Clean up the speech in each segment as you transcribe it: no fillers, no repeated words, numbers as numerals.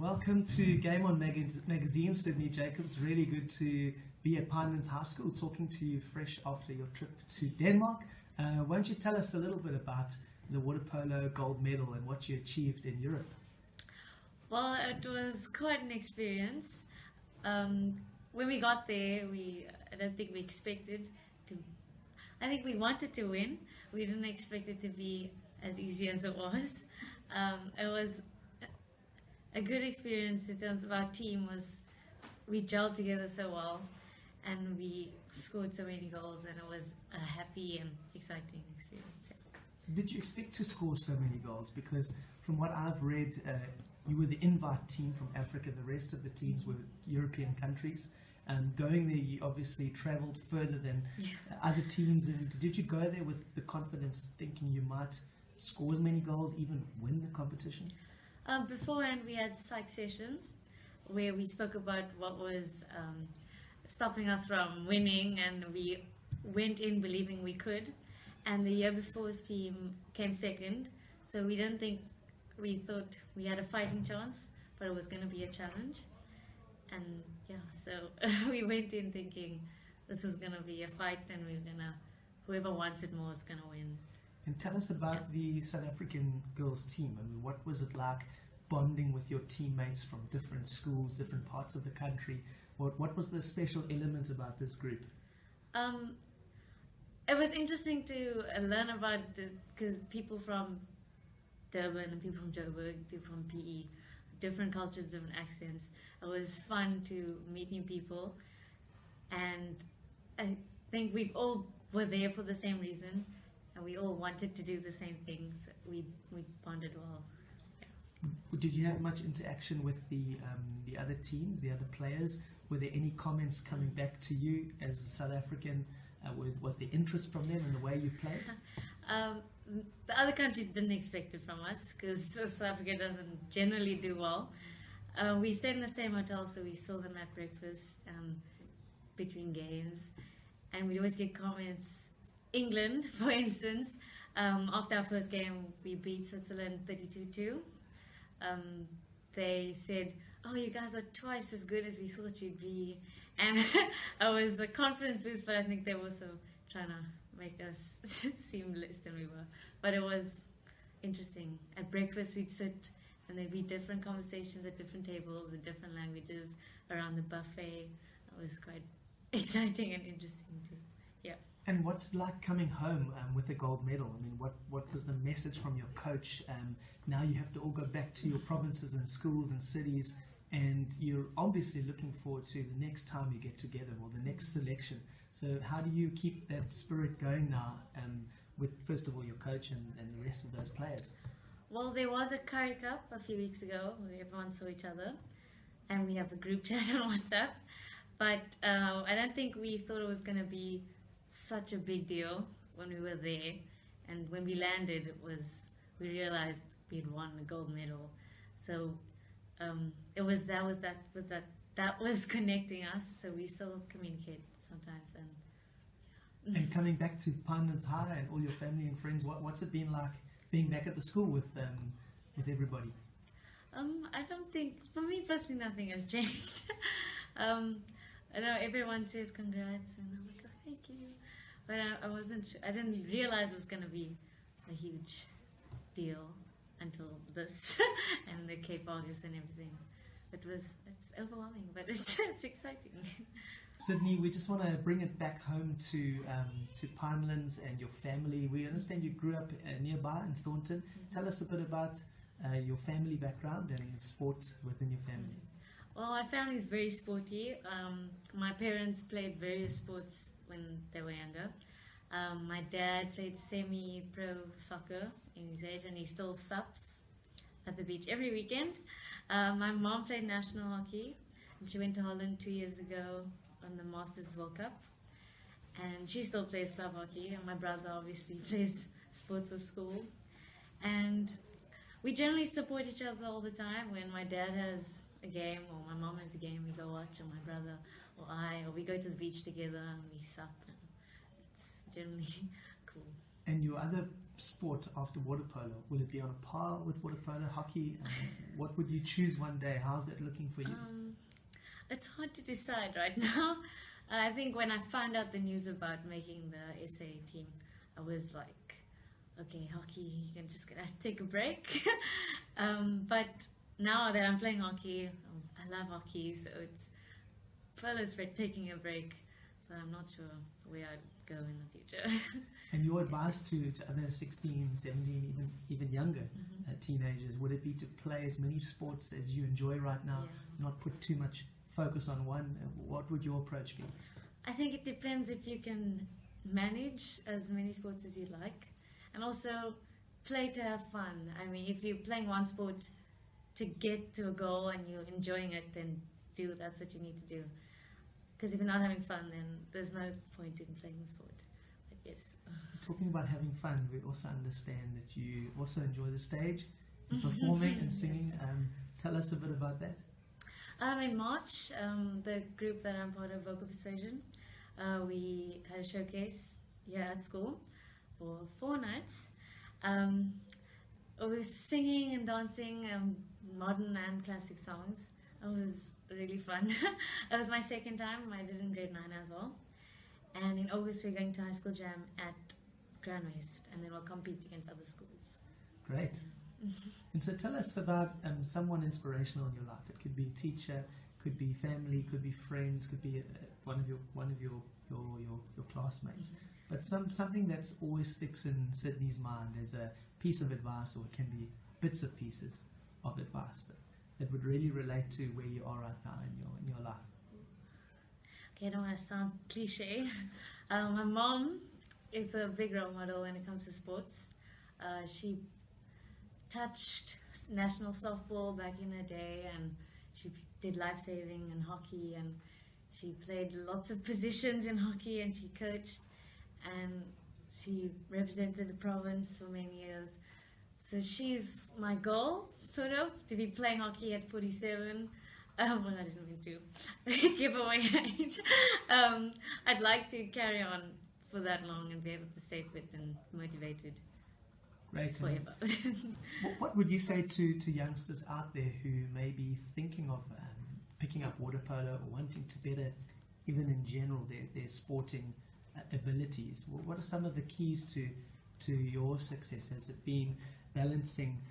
Welcome to Game On Magazine, Sydney Jacobs. Really good to be at Pinelands High School talking to you fresh after your trip to Denmark. Why don't you tell us a little bit about the water polo gold medal and what you achieved in Europe? Well, it was quite an experience. When we got there, I don't think we expected to. I think we wanted to win. We didn't expect it to be as easy as it was. It was a good experience in terms of our team. We gelled together so well, and we scored so many goals, and it was a happy and exciting experience. Yeah. So did you expect to score so many goals? Because from what I've read, you were the invite team from Africa. The rest of the teams were European countries. Going there, you obviously travelled further than other teams. And did you go there with the confidence, thinking you might score as many goals, even win the competition? Beforehand, we had psych sessions where we spoke about what was stopping us from winning, and we went in believing we could. And the year before's team came second, so we thought we had a fighting chance, but it was going to be a challenge. And so we went in thinking this is going to be a fight, and whoever wants it more is going to win. And tell us about the South African girls team. I mean, what was it like bonding with your teammates from different schools, different parts of the country? What was the special element about this group? It was interesting to learn about it because people from Durban and people from Joburg, people from PE, different cultures, different accents. It was fun to meet new people, and I think we all were there for the same reason. And we all wanted to do the same things. We bonded well. Yeah. Did you have much interaction with the other teams, the other players? Were there any comments coming back to you as a South African? Was there interest from them in the way you played? The other countries didn't expect it from us because South Africa doesn't generally do well. We stayed in the same hotel, so we saw them at breakfast between games, and we'd always get comments. England, for instance, after our first game, we beat Switzerland 32-2. They said, "Oh, you guys are twice as good as we thought you'd be," and I was a confidence boost. But I think they were also trying to make us seem less than we were. But it was interesting. At breakfast, we'd sit, and there'd be different conversations at different tables in different languages around the buffet. It was quite exciting and interesting too. Yeah. And what's it like coming home with a gold medal? I mean, what was the message from your coach? Now you have to all go back to your provinces and schools and cities, and you're obviously looking forward to the next time you get together or the next selection. So how do you keep that spirit going now with, first of all, your coach and the rest of those players? Well, there was a Curry Cup a few weeks ago where everyone saw each other, and we have a group chat on WhatsApp. But I don't think we thought it was going to be such a big deal when we were there, and when we landed, we realized we'd won a gold medal. So that was connecting us. So we still communicate sometimes. And coming back to Pinelands High and all your family and friends, what's it been like being back at the school with everybody? I don't think, for me personally, nothing has changed. I know everyone says congrats, and I'm like, oh, thank you. But I didn't realize it was going to be a huge deal until this and the Cape August and everything. It's overwhelming, but it's exciting. Sydney, we just want to bring it back home to Pinelands and your family. We understand you grew up nearby in Thornton. Mm-hmm. Tell us a bit about your family background and sports within your family. Well, my family is very sporty. My parents played various sports when they were younger. My dad played semi-pro soccer in his age, and he still sups at the beach every weekend. My mom played national hockey, and she went to Holland 2 years ago on the Masters World Cup. And she still plays club hockey, and my brother obviously plays sports for school. And we generally support each other all the time. When my dad has a game or my mom has a game, we go watch, and my brother or we go to the beach together and we sup, and it's generally cool. And your other sport after water polo? Will it be on a par with water polo, hockey? What would you choose one day? How's that looking for you? It's hard to decide right now. I think when I found out the news about making the SA team, I was like, okay, hockey, you can just take a break. But now that I'm playing hockey, I love hockey, so it's polo's for taking a break. So I'm not sure where I'd go in the future. And your advice to other 16, 17, even younger teenagers, would it be to play as many sports as you enjoy right now, not put too much focus on one? What would your approach be? I think it depends if you can manage as many sports as you like, and also play to have fun. I mean, if you're playing one sport to get to a goal and you're enjoying it, then that's what you need to do. Because if you're not having fun, then there's no point in playing the sport. But yes. Talking about having fun, we also understand that you also enjoy the stage, performing and singing. Yes. Tell us a bit about that. In March, the group that I'm part of, Vocal Persuasion, we had a showcase here at school for 4 nights. We were singing and dancing modern and classic songs. It was really fun. It was my second time. I did in grade 9 as well. And in August, we're going to High School Jam at Grand West, and then we'll compete against other schools. Great. And so tell us about someone inspirational in your life. It could be a teacher, could be family, could be friends, could be one of your classmates. But something that's always sticks in Sydney's mind as a piece of advice, or it can be bits of pieces of advice, but that would really relate to where you are right now in your life. Okay, I don't want to sound cliche. My mom is a big role model when it comes to sports. She touched national softball back in her day, and she did life-saving and hockey, and she played lots of positions in hockey, and she coached, and she represented the province for many years. So she's my goal, sort of, to be playing hockey at 47. Well, I didn't mean to give away age. I'd like to carry on for that long and be able to stay fit and motivated. Great. Forever. What would you say to youngsters out there who may be thinking of picking up water polo or wanting to better, even in general, their sporting abilities? What are some of the keys to your success? Has it been balancing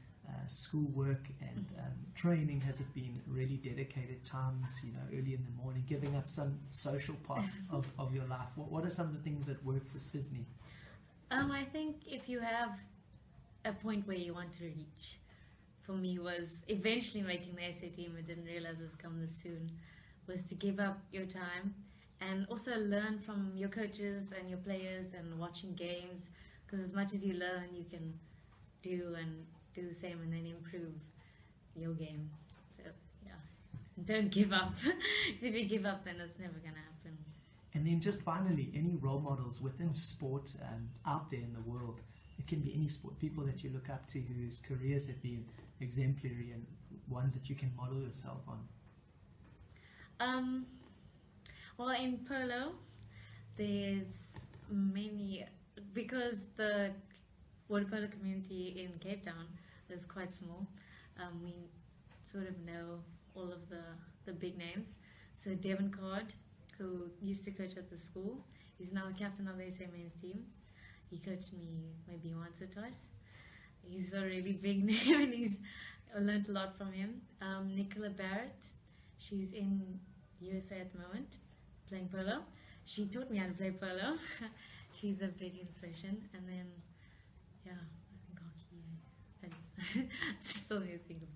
schoolwork and training? Has it been really dedicated times, early in the morning, giving up some social part of your life? What are some of the things that work for Sydney? I think if you have a point where you want to reach, for me, was eventually making the SA team. I didn't realize it was coming this soon. Was to give up your time and also learn from your coaches and your players and watching games, because as much as you learn, you can do the same and then improve your game. So yeah, don't give up. Because if you give up, then it's never going to happen. And then just finally, any role models within sport out there in the world? It can be any sport, people that you look up to whose careers have been exemplary and ones that you can model yourself on. Well, in polo, there's many, because the water polo community in Cape Town is quite small. We sort of know all of the big names. So Devon Card, who used to coach at the school, he's now the captain of the SA men's team. He coached me maybe once or twice. He's a really big name, and I learned a lot from him. Nicola Barrett, she's in USA at the moment, playing polo. She taught me how to play polo. She's a big inspiration. And then, yeah, I think hockey. I still need to think of